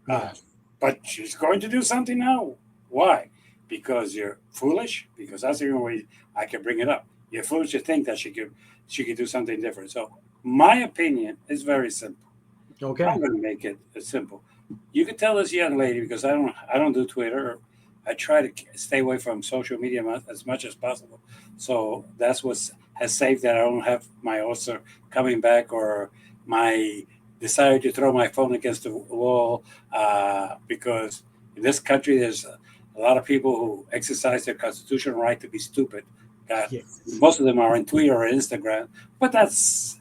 Speaker 1: Uh,
Speaker 2: Yeah.
Speaker 1: but she's going to do something now. Why? Because you're foolish. Because that's the only way I can bring it up. You're foolish to think that she could do something different. So my opinion is very simple. I'm
Speaker 2: Okay.
Speaker 1: going to make it simple. You can tell this young lady because I don't do Twitter. I try to stay away from social media as much as possible. So that's what has saved that I don't have my ulcer coming back or my desire to throw my phone against the wall because in this country there's a lot of people who exercise their constitutional right to be stupid. God,
Speaker 2: Yes.
Speaker 1: most of them are on Twitter or Instagram, but that's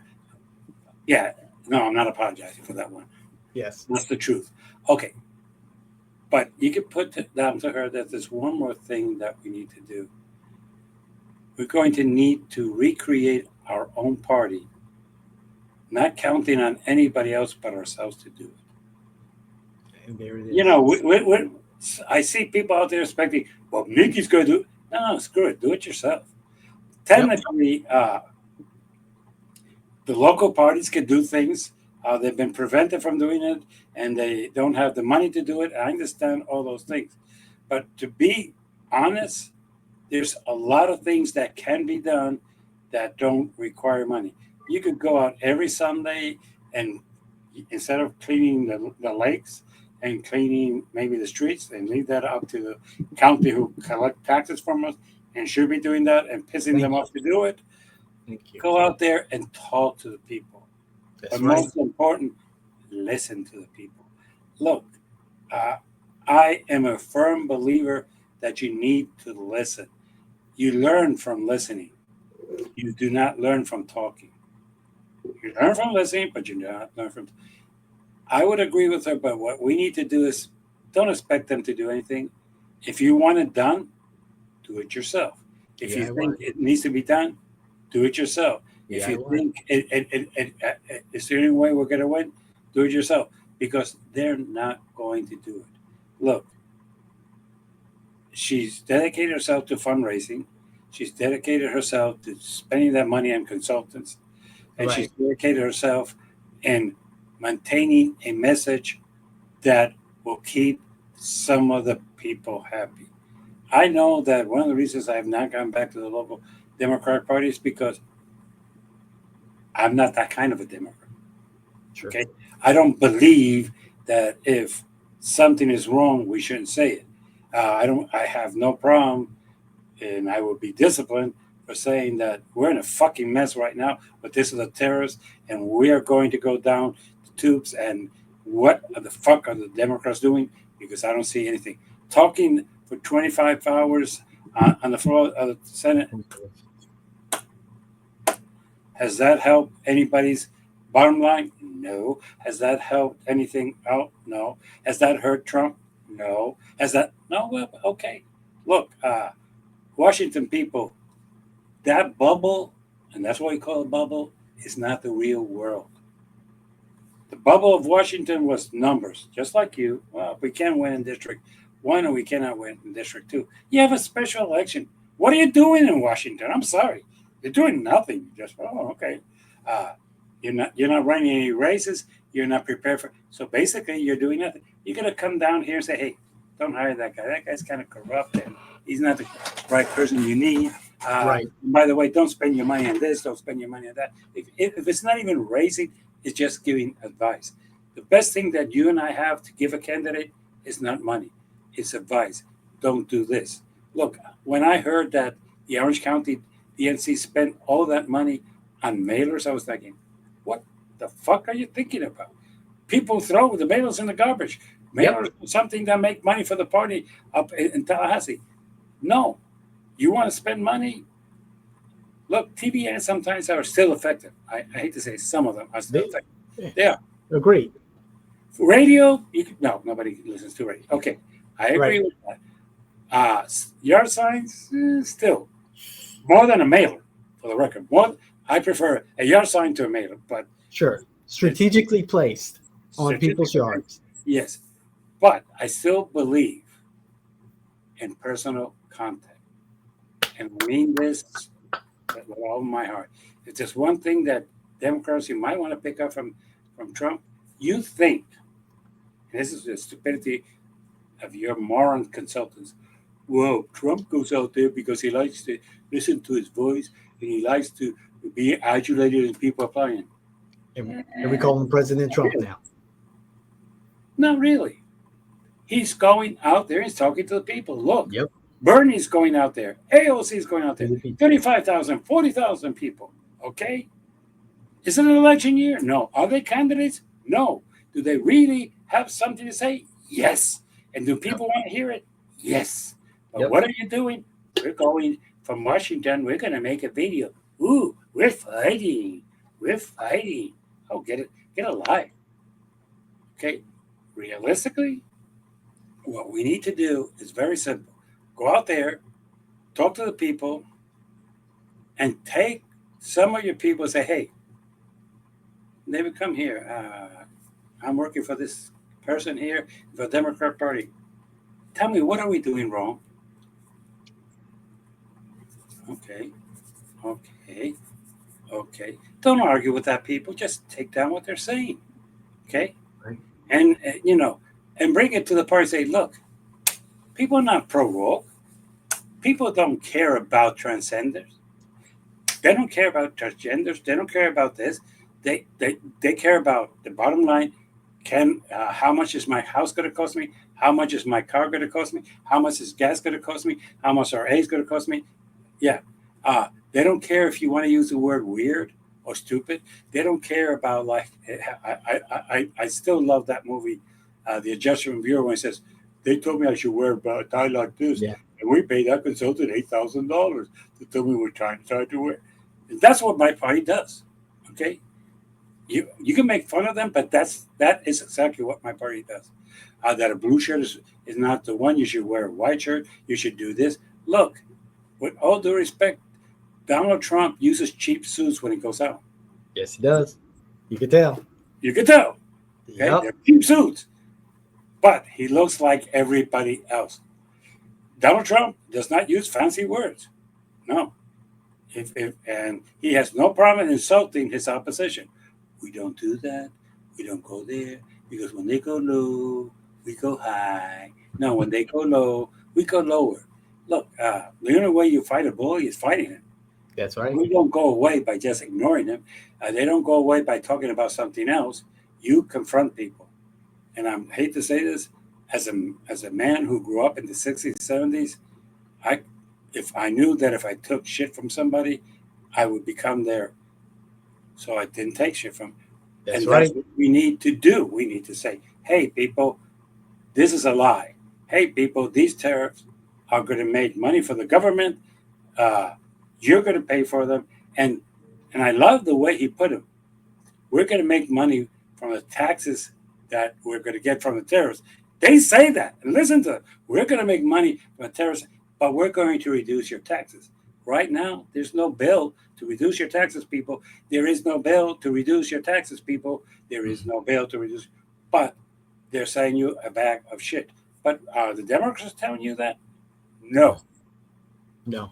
Speaker 1: yeah. No, I'm not apologizing for that one.
Speaker 2: Yes.
Speaker 1: That's the truth. Okay, but you can put it down to her that there's one more thing that we need to do. We're going to need to recreate our own party, not counting on anybody else but ourselves to do it.
Speaker 2: And there it
Speaker 1: You
Speaker 2: is.
Speaker 1: know, I see people out there expecting, well, Nikki's going to do it. No, screw it. Do it yourself.
Speaker 2: Yep.
Speaker 1: Technically, the local parties can do things. They've been prevented from doing it, and they don't have the money to do it. I understand all those things. But to be honest, there's a lot of things that can be done that don't require money. You could go out every Sunday and instead of cleaning the lakes and cleaning maybe the streets and leave that up to the county who collect taxes from us and should be doing that and pissing them
Speaker 2: Thank you.
Speaker 1: off to do it,
Speaker 2: Thank you.
Speaker 1: go out there and talk to the people. But
Speaker 2: That's right.
Speaker 1: most important, listen to the people. Look, uh, I am a firm believer that you need to listen. You learn from listening. You do not learn from talking. You learn from listening, but you do not learn from. I would agree with her, but what we need to do is don't expect them to do anything. If you want it done, do it yourself. If you
Speaker 2: DIY.
Speaker 1: think it needs to be done, do it yourself. If you
Speaker 2: DIY.
Speaker 1: think it's the only way we're going to win, do it yourself because they're not going to do it. Look, she's dedicated herself to fundraising. She's dedicated herself to spending that money on consultants, and she's
Speaker 2: Right.
Speaker 1: dedicated herself in maintaining a message that will keep some of the people happy. I know that one of the reasons I have not gone back to the local Democratic Party is because I'm not that kind of a Democrat.
Speaker 2: Sure.
Speaker 1: Okay, I don't believe that if something is wrong, we shouldn't say it. I don't. I have no problem, and I will be disciplined for saying that we're in a fucking mess right now. But this is a terrorist, and we are going to go down the tubes. And what the fuck are the Democrats doing? Because I don't see anything. Talking for 25 hours on the floor of the Senate, has that helped anybody's bottom line? No. Has that helped anything out? No. Has that hurt Trump? No. Has that? No. Well, okay. Look, Washington people, that bubble, and that's what we call a bubble, is not the real world. The bubble of Washington was numbers, just like you. Well, we can't win in District 1 and we cannot win in District 2. You have a special election. What are you doing in Washington? I'm sorry. You're doing nothing. Just, oh, okay. Uh, you're not running any races. You're not prepared for. So basically, you're doing nothing. You're gonna come down here and say, "Hey, don't hire that guy. That guy's kind of corrupt and he's not the right person you need."
Speaker 2: Right.
Speaker 1: By the way, don't spend your money on this. Don't spend your money on that. If it's not even raising, it's just giving advice. The best thing that you and I have to give a candidate is not money. It's advice. Don't do this. Look, when I heard that the Orange County DNC spent all that money on mailers, I was thinking, what the fuck are you thinking about? People throw the mailers in the garbage.
Speaker 2: Yep.
Speaker 1: Mailers are something that make money for the party up in Tallahassee. No, you want to spend money? Look, TV ads sometimes are still effective. I hate to say some of them are still
Speaker 2: They,
Speaker 1: effective. They are.
Speaker 2: agreed.
Speaker 1: Radio, no, nobody listens to radio. Okay, I agree
Speaker 2: Right.
Speaker 1: with that. Yard signs, still more than a mailer, for the record. More, I prefer a yard sign to a mailer, but
Speaker 2: Sure.
Speaker 1: it,
Speaker 2: Strategically placed on people's
Speaker 1: certificate,
Speaker 2: yards.
Speaker 1: yes. But I still believe in personal contact, and I mean this with all my heart. If there's one thing that Democrats you might want to pick up from Trump, you think, and this is the stupidity of your moron consultants. Well, Trump goes out there because he likes to listen to his voice and he likes to be adulated and people applying.
Speaker 2: And we call him President Trump
Speaker 1: Really?
Speaker 2: now.
Speaker 1: Not really. He's going out there. He's talking to the people. Look,
Speaker 2: Yep.
Speaker 1: Bernie's going out there. AOC is going out
Speaker 2: To
Speaker 1: there.
Speaker 2: the people.
Speaker 1: 35,000, 40,000 people. Okay? Is it an election year? No. Are they candidates? No. Do they really have something to say? Yes. And do
Speaker 2: Yep.
Speaker 1: people want to hear it? Yes. But
Speaker 2: Yep.
Speaker 1: what are you doing? We're going from Washington. We're going to make a video. Ooh, we're fighting. We're fighting. Oh, get it. Get a life. Okay. Realistically, what we need to do is very simple. Go out there, talk to the people, and take some of your people and say, hey, never come here. I'm working for this person here, for the Democrat Party. Tell me, what are we doing wrong? Okay, okay, okay. Don't argue with that people. Just take down what they're saying. Okay,
Speaker 2: Right.
Speaker 1: and and bring it to the party. Say, look, people are not pro woke. People don't care about transgenders. They don't care about transgenders. They don't care about this. They care about the bottom line. How much is my house going to cost me? How much is my car going to cost me? How much is gas going to cost me? How much are eggs going to cost me? Yeah. They don't care if you want to use the word weird or stupid. They don't care about like. I still love that movie, The Adjustment Bureau, when it says they told me I should wear a tie like this,
Speaker 2: Yeah.
Speaker 1: and we paid that consultant $8,000 to tell me what trying to wear. And that's what my party does. Okay, you can make fun of them, but that is exactly what my party does. That a blue shirt is not the one. You should wear a white shirt. You should do this. Look, with all due respect, Donald Trump uses cheap suits when he goes out.
Speaker 2: Yes, he does. You can tell.
Speaker 1: You can tell. Okay,
Speaker 2: Yep.
Speaker 1: they're cheap suits, but he looks like everybody else. Donald Trump does not use fancy words. No, if and he has no problem insulting his opposition. We don't do that. We don't go there because when they go low, we go high. No, when they go low, we go lower. Look, the only way you fight a bully is fighting him.
Speaker 2: That's right.
Speaker 1: We don't go away by just ignoring them. They don't go away by talking about something else. You confront people. And I hate to say this, as a man who grew up in the 60s, 70s, I if I knew that if I took shit from somebody, I would become their so I didn't take shit from.
Speaker 2: That's
Speaker 1: And that's
Speaker 2: right.
Speaker 1: what we need to do. We need to say, hey people, this is a lie. Hey people, these tariffs are going to make money for the government. Uh, you're going to pay for them. And and I love the way he put it. We're going to make money from the taxes that we're going to get from the terrorists. They say that. And listen to it. We're going to make money from the terrorists, but we're going to reduce your taxes. Right now, there's no bill to reduce your taxes, people. There is no bill to reduce your taxes, people. There is
Speaker 2: Mhm.
Speaker 1: no bill to reduce. But they're saying you a bag of shit. But are the Democrats telling you that?
Speaker 2: No,
Speaker 1: No.
Speaker 2: no,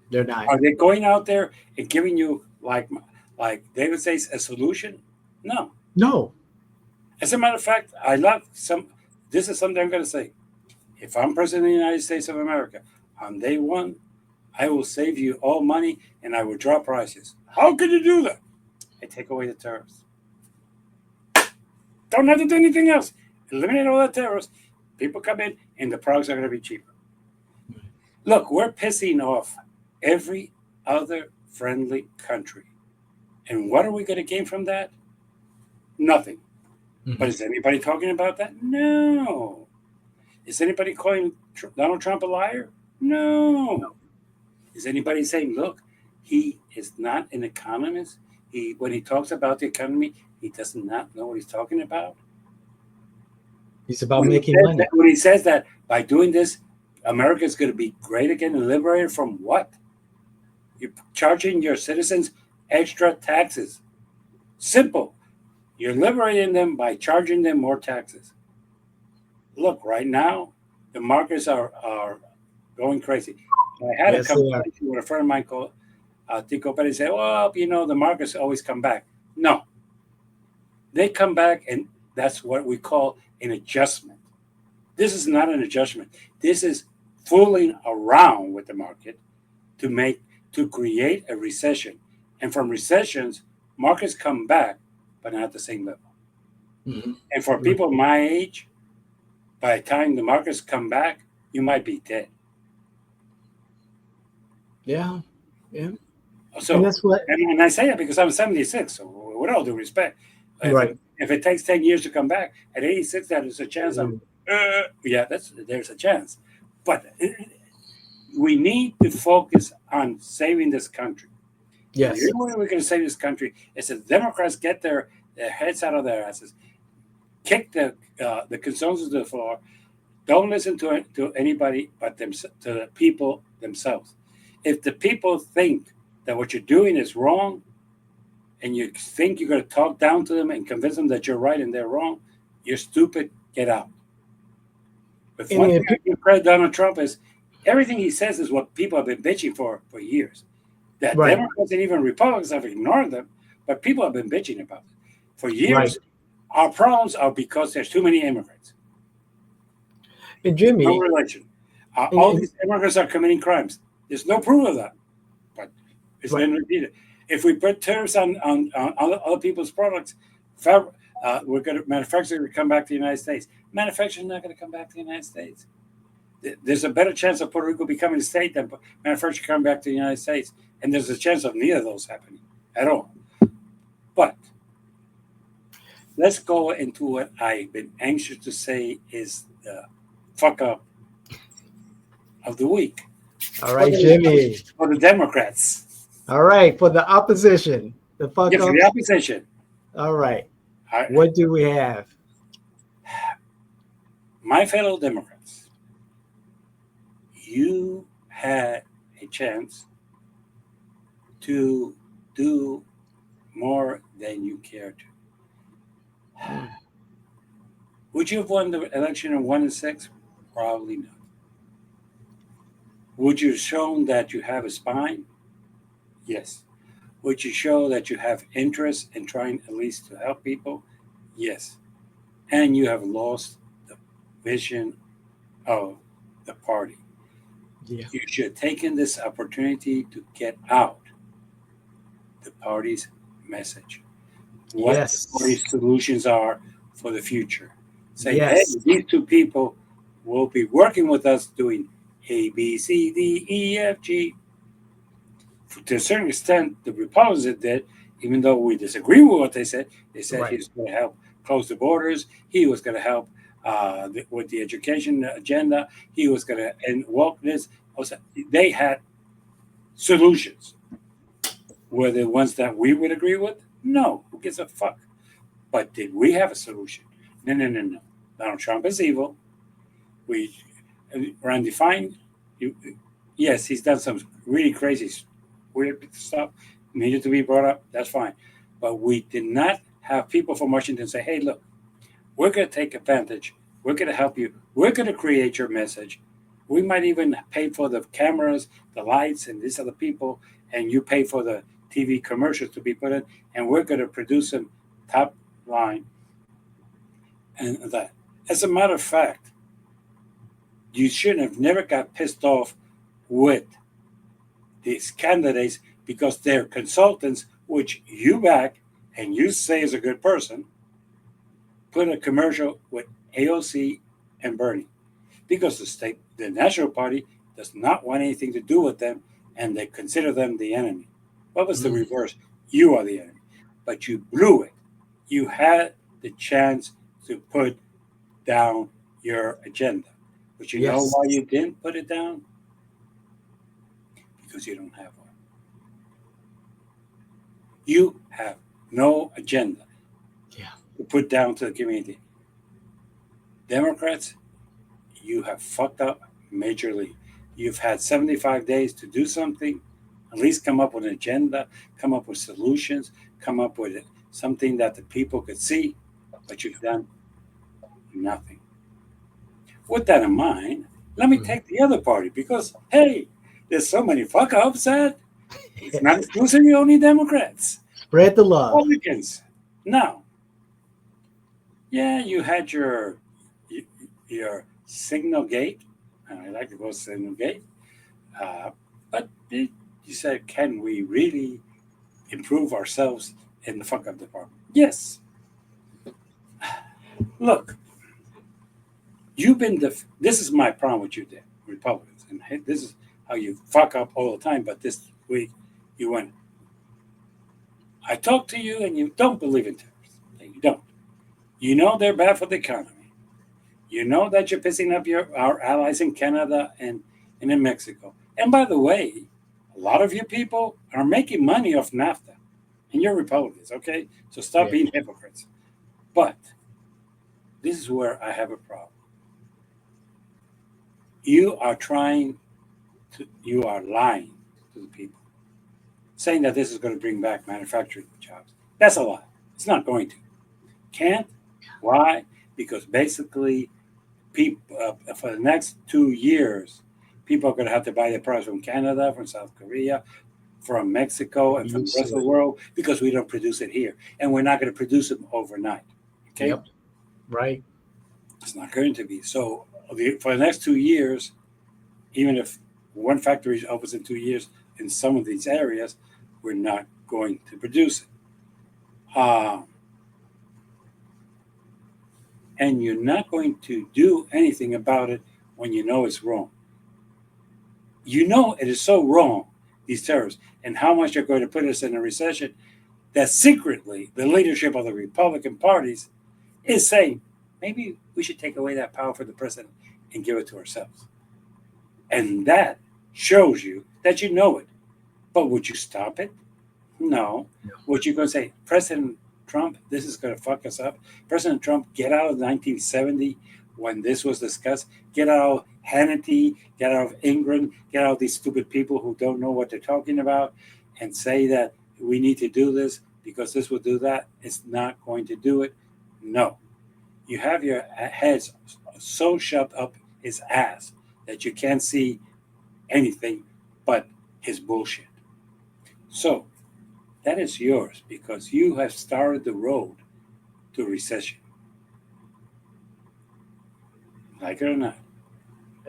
Speaker 2: they're not.
Speaker 1: Are they going out there and giving you like David says a solution? No.
Speaker 2: No.
Speaker 1: As a matter of fact, I love some. This is something I'm going to say. If I'm president of the United States of America, on day one, I will save you all money and I will drop prices. How can you do that? I take away the tariffs. Don't have to do anything else. Eliminate all the tariffs. People come in and the products are going to be cheaper. Look, we're pissing off every other friendly country. And what are we going to gain from that? Nothing. But
Speaker 2: Mhm.
Speaker 1: is anybody talking about that? No. Is anybody calling Donald Trump a liar? No. Is anybody saying, look, he is not an economist? When he talks about the economy, he does not know what he's talking about.
Speaker 2: It's about making money.
Speaker 1: When he says that by doing this, America is going to be great again and liberated from what? You're charging your citizens extra taxes. Simple. You're liberating them by charging them more taxes. Look, right now, the markets are going crazy. I had a
Speaker 2: Yes, they are.
Speaker 1: conversation with a friend of mine called Tico Perez. Said, well, the markets always come back. No, they come back, and that's what we call an adjustment. This is not an adjustment. This is fooling around with the market to create a recession. And from recessions, markets come back, but not at the same level.
Speaker 2: Mhm.
Speaker 1: And for
Speaker 2: Right.
Speaker 1: people my age, by the time the markets come back, you might be dead.
Speaker 2: Yeah, yeah, and
Speaker 1: So,
Speaker 2: that's what.
Speaker 1: and I say that because I'm 76. So, with all due respect,
Speaker 2: Right.
Speaker 1: if it takes 10 years to come back, at 86, that is a chance.
Speaker 2: Mm.
Speaker 1: Yeah, there's a chance. But we need to focus on saving this country. And the
Speaker 2: Yes.
Speaker 1: only way we're going to save this country is if Democrats get their heads out of their asses, kick the conservatives to the floor, don't listen to anybody but them, to the people themselves. If the people think that what you're doing is wrong, and you think you're going to talk down to them and convince them that you're right and they're wrong, you're stupid. Get out. But
Speaker 2: And
Speaker 1: one thing
Speaker 2: if,
Speaker 1: I give credit Donald Trump is everything he says is what people have been bitching for years. That
Speaker 2: right,
Speaker 1: Democrats and even Republicans have ignored them, but people have been bitching about it for
Speaker 2: right,
Speaker 1: years. Our problems are because there's too many immigrants.
Speaker 2: and
Speaker 1: There's no
Speaker 2: Jimmy,
Speaker 1: relation. All
Speaker 2: and
Speaker 1: these immigrants are committing crimes. There's no proof of that, but it's
Speaker 2: right,
Speaker 1: been repeated. If we put tariffs on other people's products, we're going to manufacturing to come back to the United States. Manufacturing not going to come back to the United States. There's a better chance of Puerto Rico becoming a state than manufacturing coming back to the United States, and there's a chance of neither of those happening at all. But let's go into what I've been anxious to say is the fuck up of the week
Speaker 2: all
Speaker 1: for
Speaker 2: right,
Speaker 1: the,
Speaker 2: Jimmy,
Speaker 1: for the Democrats.
Speaker 2: all right, for the opposition, the fuck
Speaker 1: Yeah, for the
Speaker 2: ups.
Speaker 1: opposition.
Speaker 2: All right,
Speaker 1: I,
Speaker 2: what do we have?
Speaker 1: my fellow Democrats, you had a chance to do more than you care to.
Speaker 2: Mm.
Speaker 1: Would you have won the election in 1 and 6? Probably not. Would you have shown that you have a spine? Yes. Would you show that you have interest in trying at least to help people? Yes. And you have lost the vision of the party.
Speaker 2: Yeah.
Speaker 1: You should have taken this opportunity to get out the party's message, what the
Speaker 2: Yes.
Speaker 1: party's solutions are for the future. Say, hey,
Speaker 2: Yes.
Speaker 1: these two people will be working with us doing A, B, C, D, E, F, G. To a certain extent, the Republicans did, even though we disagree with what they said. They said he
Speaker 2: Right.
Speaker 1: was going to help close the borders. He was going to help with the education agenda. He was going to end wokeness. They had solutions. Were the ones that we would agree with? No. Who gives a fuck? But did we have a solution? No, no, no, no. Donald Trump is evil. We are undefined. Yes, he's done some really crazy, weird stuff. Needed to be brought up. That's fine. But we did not have people from Washington say, hey, look, we're going to take advantage. We're going to help you. We're going to create your message. We might even pay for the cameras, the lights, and these other people, and you pay for the TV commercials to be put in, and we're going to produce them top line and that. As a matter of fact, you shouldn't have never got pissed off with these candidates because they're consultants, which you back and you say is a good person, put a commercial with AOC and Bernie because the National Party does not want anything to do with them and they consider them the enemy. What was the
Speaker 2: Mm.
Speaker 1: reverse? You are the enemy. But you blew it. You had the chance to put down your agenda. But you know
Speaker 2: Yes.
Speaker 1: why you didn't put it down? Because you don't have one. You have no agenda
Speaker 2: Yeah.
Speaker 1: to put down to the community. Democrats, you have fucked up majorly. You've had 75 days to do something, at least come up with an agenda, come up with solutions, come up with something that the people could see, but you've done nothing. With that in mind, let me
Speaker 2: Mhm.
Speaker 1: take the other party because, hey, there's so many fuck ups that it's not
Speaker 2: Yes.
Speaker 1: exclusively only Democrats,
Speaker 2: Spread the love.
Speaker 1: Republicans. Now, yeah, you had your signal gate, and I like to go signal gate, uh, but you said, can we really improve ourselves in the fuck up department? Yes. Look, you've been this is my problem with you, Republicans, and hey, this is how you fuck up all the time. But this week, you went. I talk to you, and you don't believe in tariffs. You don't. You know they're bad for the economy. You know that you're pissing up our allies in Canada and in Mexico. And by the way, a lot of you people are making money off NAFTA, and you're Republicans, okay? So stop
Speaker 2: Yeah.
Speaker 1: being hypocrites. But this is where I have a problem. You are you are lying to the people, saying that this is going to bring back manufacturing jobs. That's a lie. It's not going to. Can't. Why? Because basically people for the next 2 years, people are going to have to buy their products from Canada, from South Korea, from Mexico, and from the
Speaker 2: Used
Speaker 1: rest
Speaker 2: to
Speaker 1: of the
Speaker 2: it.
Speaker 1: world because we don't produce it here, and we're not going to produce it overnight. Okay,
Speaker 2: Yep. Right.
Speaker 1: it's not going to be so. For the next 2 years, even if one factory opens in 2 years in some of these areas, we're not going to produce it. And you're not going to do anything about it when you know it's wrong. You know it is so wrong, these tariffs, and how much they're going to put us in a recession, that secretly the leadership of the Republican parties is saying, maybe we should take away that power from the president and give it to ourselves. And that shows you that you know it. But would you stop it? No. Would you go and say, President Trump, this is going to fuck us up? President Trump, get out of 1970 when this was discussed. Get out of Hannity, get out of England, get out of these stupid people who don't know what they're talking about and say that we need to do this because this will do that. It's not going to do it. No. You have your heads so shoved up his ass that you can't see anything but his bullshit. So that is yours because you have started the road to recession. Like it or not.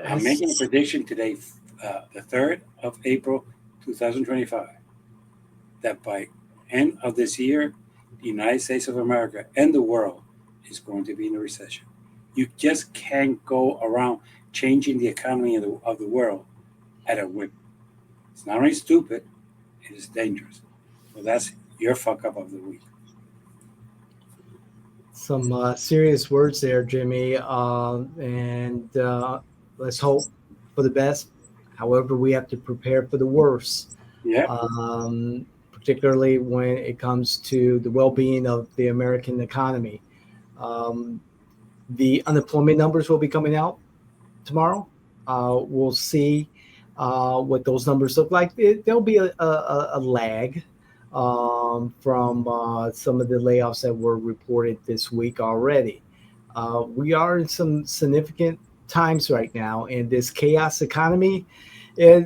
Speaker 1: I'm making a
Speaker 2: It's,
Speaker 1: prediction today the 3rd of April 2025, that by end of this year, the United States of America and the world is going to be in a recession. You just can't go around changing the economy of the world at a whim. It's not only stupid, it is dangerous. So that's your fuck up of the week.
Speaker 2: Some serious words there, Jimmy. And let's hope for the best. However, we have to prepare for the worst,
Speaker 1: Yep.
Speaker 2: Particularly when it comes to the well being of the American economy. Um, the unemployment numbers will be coming out tomorrow. We'll see what those numbers look like. There'll be a lag from some of the layoffs that were reported this week already. We are in some significant times right now, and this chaos economy,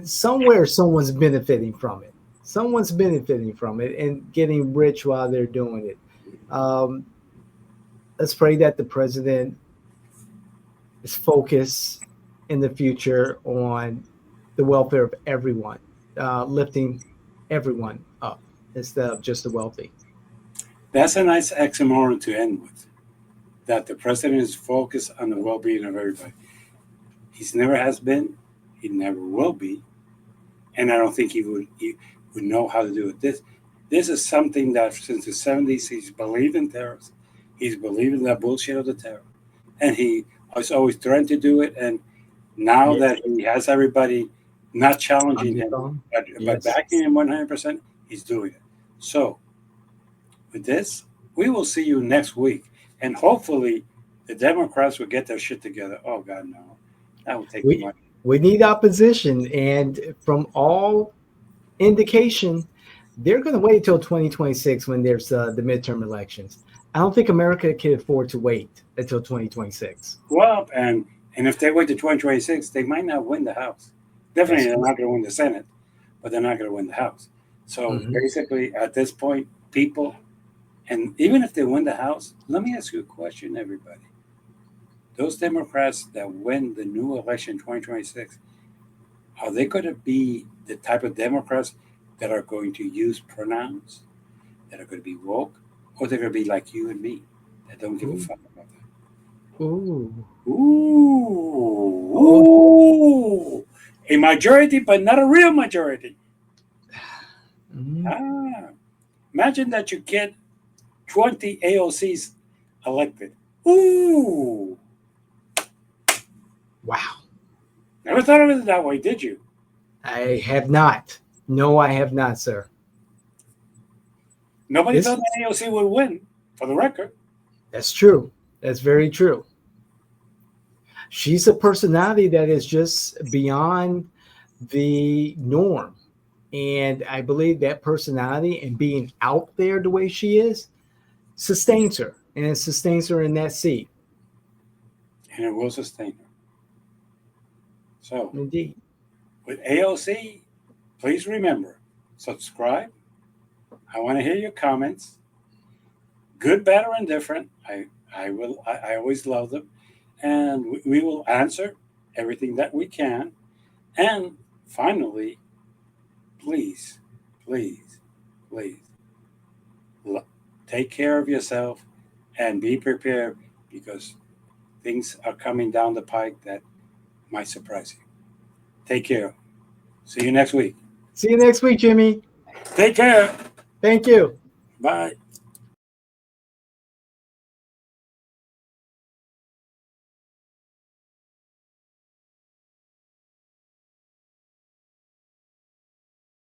Speaker 2: somewhere someone's benefiting from it. Someone's benefiting from it and getting rich while they're doing it. Um, let's pray that the president is focused in the future on the welfare of everyone, lifting everyone up instead of just the wealthy.
Speaker 1: That's a nice oxymoron to end with. That the president is focused on the well being of everybody. He's never has been, he never will be, and I don't think he would know how to do it. This is something that since the 70s he's believed in tariffs. He's believed in that bullshit of the tariff. And he was always trying to do it. And now
Speaker 2: Yeah.
Speaker 1: that he has everybody not challenging him, but
Speaker 2: Yes.
Speaker 1: backing him 100%, he's doing it. So, with this, we will see you next week. And hopefully, the Democrats will get their shit together. Oh, God, no. That will take
Speaker 2: We
Speaker 1: money.
Speaker 2: we need opposition, and from all indication, they're going to wait until 2026 when there's the midterm elections. I don't think America can afford to wait until 2026.
Speaker 1: Well, and if they wait to 2026, they might not win the House. Definitely,
Speaker 2: That's
Speaker 1: they're
Speaker 2: true.
Speaker 1: not going to win the Senate, but they're not going to win the House. So
Speaker 2: Mhm.
Speaker 1: basically, at this point, people, and even if they win the House, let me ask you a question, everybody. Those Democrats that win the new election in 2026, are they going to be the type of Democrats that are going to use pronouns, that are going to be woke, or they're going to be like you and me, that don't give a
Speaker 2: Ooh.
Speaker 1: fuck about that?
Speaker 2: Ooh.
Speaker 1: Ooh,
Speaker 2: Oh.
Speaker 1: ooh, a majority, but not a real majority.
Speaker 2: Mhm.
Speaker 1: Ah, imagine that you get 20 AOCs elected. Ooh,
Speaker 2: Wow.
Speaker 1: never thought of it that way, did you?
Speaker 2: I have not. No, I have not, sir.
Speaker 1: Nobody
Speaker 2: This
Speaker 1: thought that AOC would win, for the record.
Speaker 2: That's true. That's very true. She's a personality that is just beyond the norm. And I believe that personality and being out there the way she is sustains her, and it sustains her in that seat.
Speaker 1: And it will sustain her. So,
Speaker 2: Indeed.
Speaker 1: with AOC, please remember, subscribe. I want to hear your comments, good, bad, or indifferent. I always love them, and we will answer everything that we can. And finally, please, please, please take care of yourself and be prepared because things are coming down the pike that might surprise you. Take care. See you next week.
Speaker 2: See you next week, Jimmy.
Speaker 1: Take care.
Speaker 2: Thank you.
Speaker 1: Bye.